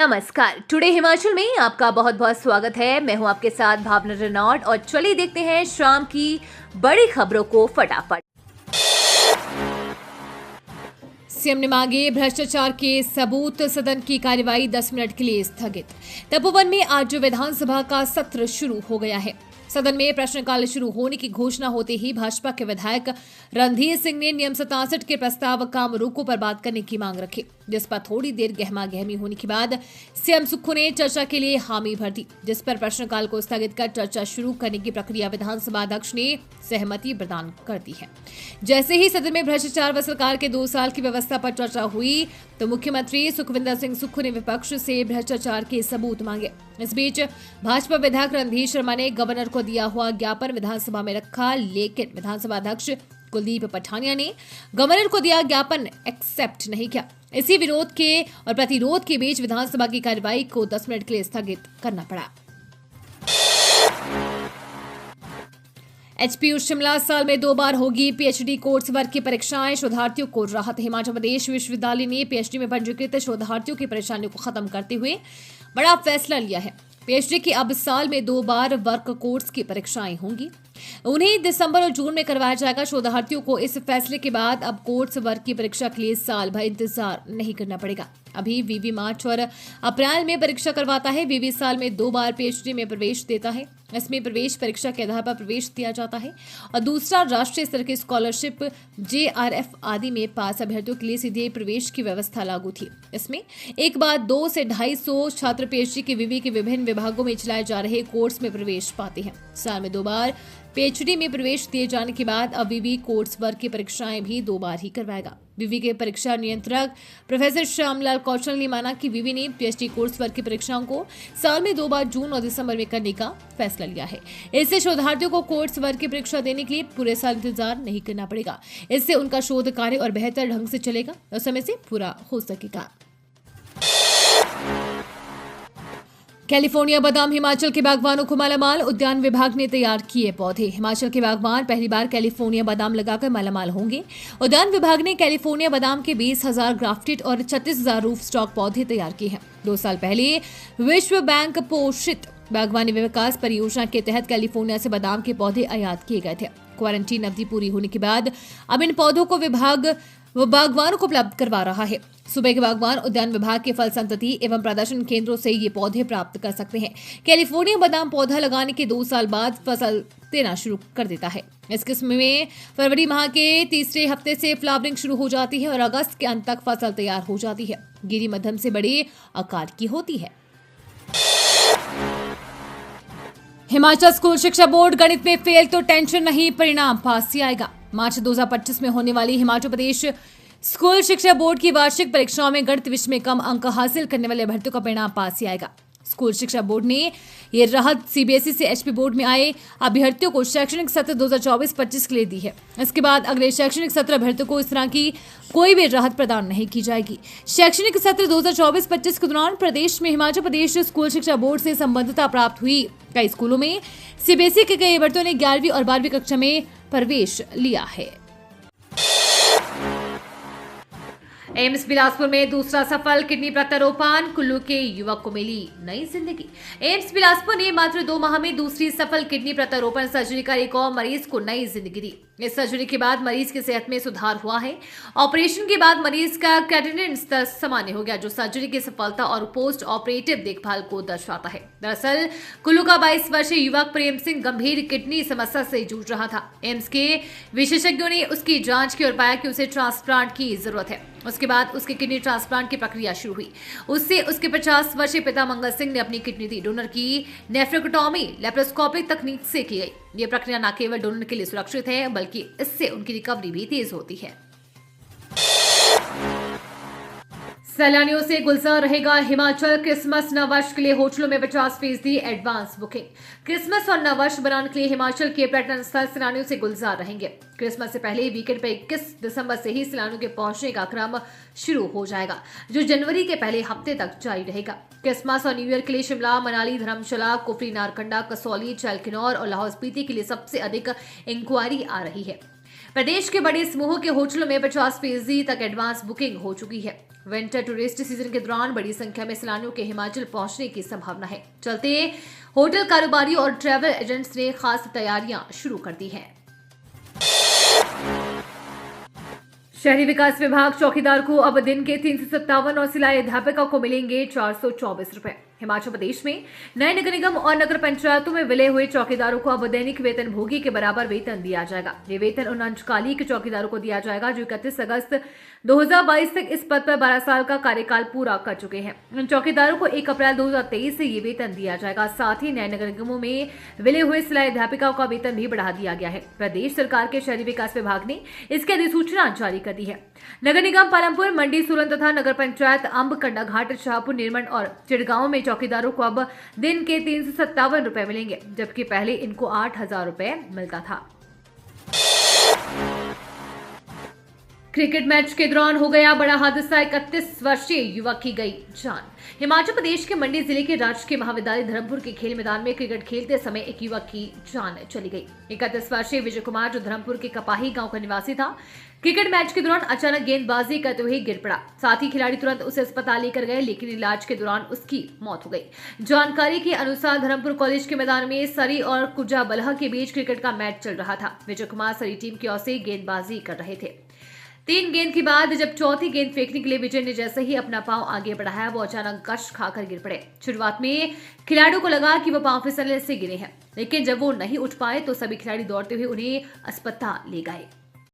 नमस्कार। टुडे हिमाचल में आपका बहुत बहुत स्वागत है। मैं हूं आपके साथ भावना रेनॉल्ड और चलिए देखते हैं शाम की बड़ी खबरों को फटाफट। सीएम ने मांगे भ्रष्टाचार के सबूत, सदन की कार्यवाही 10 मिनट के लिए स्थगित। तपोवन में आज विधानसभा का सत्र शुरू हो गया है। सदन में प्रश्नकाल शुरू होने की घोषणा होते ही भाजपा के विधायक रणधीर सिंह ने नियम 67 के प्रस्ताव काम रोको पर बात करने की मांग रखी, जिस पर थोड़ी देर गहमा गहमी होने के बाद सीएम सुक्खू ने चर्चा के लिए हामी भर दी, जिस पर प्रश्नकाल को स्थगित कर चर्चा शुरू करने की प्रक्रिया विधानसभा अध्यक्ष ने सहमति प्रदान कर दी है। जैसे ही सदन में भ्रष्टाचार व सरकार के 2 साल की व्यवस्था पर चर्चा हुई तो मुख्यमंत्री सुखविंदर सिंह सुक्खू ने विपक्ष से भ्रष्टाचार के सबूत मांगे। इस बीच भाजपा विधायक रणधीर शर्मा ने गवर्नर को दिया हुआ ज्ञापन विधानसभा में रखा, लेकिन विधानसभा अध्यक्ष कुलदीप पठानिया ने गवर्नर को दिया ज्ञापन एक्सेप्ट नहीं किया। इसी विरोध के और प्रतिरोध के बीच विधानसभा की कार्यवाही को 10 मिनट के लिए स्थगित करना पड़ा। एचपीयू शिमला साल में 2 बार होगी पीएचडी कोर्स वर्ग की परीक्षाएं, शोधार्थियों को राहत। हिमाचल प्रदेश विश्वविद्यालय ने पीएचडी में पंजीकृत शोधार्थियों की परेशानियों को खत्म करते हुए बड़ा फैसला लिया है। पीएचडी की अब साल में 2 बार वर्क कोर्स की परीक्षाएं होंगी। उन्हें दिसंबर और जून में करवाया जाएगा। शोधार्थियों को इस फैसले के बाद अब कोर्स वर्ग की परीक्षा के लिए साल भर इंतजार नहीं करना पड़ेगा। अभी वीवी मार्च और अप्रैल में परीक्षा करवाता है। वीवी साल में 2 बार पीएचडी में प्रवेश देता है। इसमें प्रवेश परीक्षा के आधार पर प्रवेश दिया जाता है और दूसरा राष्ट्रीय स्तर की स्कॉलरशिप जेआरएफ आदि में पास अभ्यर्थियों के लिए सीधे प्रवेश की व्यवस्था लागू थी। इसमें एक बार 2 से 250 छात्र पीएचडी के वीवी के विभिन्न विभागों में चलाए जा रहे कोर्स में प्रवेश पाते हैं। साल में 2 बार पीएचडी में प्रवेश दिए जाने के बाद अब वीवी कोर्स वर्ग की परीक्षाएं भी 2 बार ही करवाएगा। वीवी के परीक्षा नियंत्रक प्रोफेसर श्यामलाल कौशल ने माना कि वीवी ने पीएचडी कोर्स वर्ग की परीक्षाओं को साल में 2 बार जून और दिसंबर में करने का फैसला लिया है। इससे शोधार्थियों को कोर्स वर्ग की परीक्षा देने के लिए पूरे साल इंतजार नहीं करना पड़ेगा। इससे उनका शोध कार्य और बेहतर ढंग से चलेगा और समय से पूरा हो सकेगा। कैलिफोर्निया बादाम हिमाचल के बागवानों को मालामाल, उद्यान विभाग ने तैयार किए पौधे। हिमाचल के बागवान पहली बार कैलिफोर्निया बादाम लगाकर मालामाल होंगे। उद्यान विभाग ने कैलिफोर्निया बादाम के 20,000 ग्राफ्टेड और 36,000 रूफ स्टॉक पौधे तैयार किए हैं। 2 साल पहले विश्व बैंक पोषित बागवानी विकास परियोजना के तहत कैलिफोर्निया से बादाम के पौधे आयात किए गए थे। क्वारंटीन अवधि पूरी होने के बाद अब इन पौधों को विभाग बागवानों को उपलब्ध करवा रहा है। सूबे के बागवान उद्यान विभाग के फल संतति एवं प्रदर्शन केंद्रों से ये पौधे प्राप्त कर सकते हैं। कैलिफोर्निया बादाम पौधा लगाने के 2 साल बाद फसल देना शुरू कर देता है। इस किस्म में फरवरी माह के तीसरे हफ्ते से फ्लावरिंग शुरू हो जाती है और अगस्त के अंत तक फसल तैयार हो जाती है। गिरी मध्यम से बड़े आकार की होती है। हिमाचल स्कूल शिक्षा बोर्ड गणित में फेल तो टेंशन नहीं, परिणाम पास ही आएगा। मार्च 2025 में होने वाली हिमाचल प्रदेश स्कूल शिक्षा बोर्ड की वार्षिक परीक्षाओं में गणित विषय में कम अंक हासिल करने वाले अभ्यर्थियों का परिणाम पास ही आएगा। स्कूल शिक्षा बोर्ड ने ये राहत सीबीएसई से एचपी बोर्ड में आए अभ्यर्थियों को शैक्षणिक सत्र 2024-25 के लिए दी है। इसके बाद अगले शैक्षणिक सत्र अभ्यर्थियों को इस तरह की कोई भी राहत प्रदान नहीं की जाएगी। शैक्षणिक सत्र 2024-25 के दौरान प्रदेश में हिमाचल प्रदेश स्कूल शिक्षा बोर्ड से संबद्धता प्राप्त हुई कई स्कूलों में सीबीएसई के कई अभ्यर्थियों ने 11वीं और 12वीं कक्षा में प्रवेश लिया है। एम्स बिलासपुर में दूसरा सफल किडनी प्रत्यारोपण, कुल्लू के युवक को मिली नई जिंदगी। एम्स बिलासपुर ने मात्र 2 माह में दूसरी सफल किडनी प्रत्यारोपण सर्जरी कर एक और मरीज को नई जिंदगी दी। इस सर्जरी के बाद मरीज की सेहत में सुधार हुआ है। ऑपरेशन के बाद मरीज का क्रेटिनिन स्तर सामान्य हो गया, जो सर्जरी की सफलता और पोस्ट ऑपरेटिव देखभाल को दर्शाता है। दरअसल कुल्लू का 22 वर्षीय युवक प्रेम सिंह गंभीर किडनी समस्या से जूझ रहा था। एम्स के विशेषज्ञों ने उसकी जांच की और पाया कि उसे ट्रांसप्लांट की जरूरत है। उसके बाद उसकी किडनी ट्रांसप्लांट की प्रक्रिया शुरू हुई। उससे उसके 50 वर्षीय पिता मंगल सिंह ने अपनी किडनी दी। डोनर की नेफ्रेक्टोमी लैप्रोस्कोपिक तकनीक से की गई। ये प्रक्रिया न केवल डोनर के लिए सुरक्षित है, बल्कि इससे उनकी रिकवरी भी तेज होती है। सैलानियों से गुलजार रहेगा हिमाचल। क्रिसमस नववर्ष के लिए होटलों में 50% एडवांस बुकिंग। क्रिसमस और नववर्ष बनाने के लिए हिमाचल के पर्यटन स्थल सैलानियों से गुलजार रहेंगे। क्रिसमस से पहले वीकेंड पर 21 दिसंबर से ही सैलानियों के पहुंचने का क्रम शुरू हो जाएगा, जो जनवरी के पहले हफ्ते तक जारी रहेगा। क्रिसमस और न्यू ईयर के लिए शिमला, मनाली, धर्मशाला, कुफरी, नारकंडा, कसौली, चैलकिनौर और लाहौल स्पीति के लिए सबसे अधिक इंक्वायरी आ रही है। प्रदेश के बड़े समूहों के होटलों में 50% तक एडवांस बुकिंग हो चुकी है। विंटर टूरिस्ट सीजन के दौरान बड़ी संख्या में सैलानियों के हिमाचल पहुंचने की संभावना है। चलते होटल कारोबारी और ट्रैवल एजेंट्स ने खास तैयारियां शुरू कर दी हैं। शहरी विकास विभाग चौकीदार को अब दिन के 357 और सिलाई अध्यापकों को मिलेंगे 424 रुपए। हिमाचल प्रदेश में नए नगर निगम और नगर पंचायतों में विलय हुए चौकीदारों को अब दैनिक वेतन भोगी के बराबर वेतन दिया जाएगा। ये वेतन उन अंशकालिक चौकीदारों को दिया जाएगा जो 31 अगस्त 2022 तक इस पद पर 12 साल का कार्यकाल पूरा कर चुके हैं। उन चौकीदारों को 1 अप्रैल 2023 से ये वेतन दिया जाएगा। साथ ही नए नगर निगमों में विलय हुए सिलाई अध्यापिकाओं का वेतन भी बढ़ा दिया गया है। प्रदेश सरकार के शहरी विकास विभाग ने इसकी अधिसूचना जारी कर दी है। नगर निगम पालमपुर, मंडी, सोलन तथा नगर पंचायत अंब, कंडाघाट, शाहपुर, निरमंड और चिड़गांव में चौकीदारों को अब दिन के 357 रुपए मिलेंगे, जबकि पहले इनको 8,000 रुपए मिलता था। क्रिकेट मैच के दौरान हो गया बड़ा हादसा, 31 वर्षीय युवक की गई जान। हिमाचल प्रदेश के मंडी जिले के राजकीय महाविद्यालय धर्मपुर के खेल मैदान में क्रिकेट खेलते समय एक युवक की जान चली गई। 31 वर्षीय विजय कुमार, जो धर्मपुर के कपाही गांव का निवासी था, क्रिकेट मैच के दौरान अचानक गेंदबाजी करते हुए गिर पड़ा। साथ ही खिलाड़ी तुरंत उसे अस्पताल लेकर गए, लेकिन इलाज के दौरान उसकी मौत हो गई। जानकारी के अनुसार धर्मपुर कॉलेज के मैदान में सरी और कुजा बलह के बीच क्रिकेट का मैच चल रहा था। विजय कुमार सरी टीम की ओर से गेंदबाजी कर रहे थे। 3 गेंद के बाद जब चौथी गेंद फेंकने के लिए विजय ने जैसे ही अपना पांव आगे बढ़ाया, वो अचानक गश खाकर गिर पड़े। शुरुआत में खिलाड़ियों को लगा कि वो पांव फिसलने से गिरे हैं, लेकिन जब वो नहीं उठ पाए तो सभी खिलाड़ी दौड़ते हुए उन्हें अस्पताल ले गए।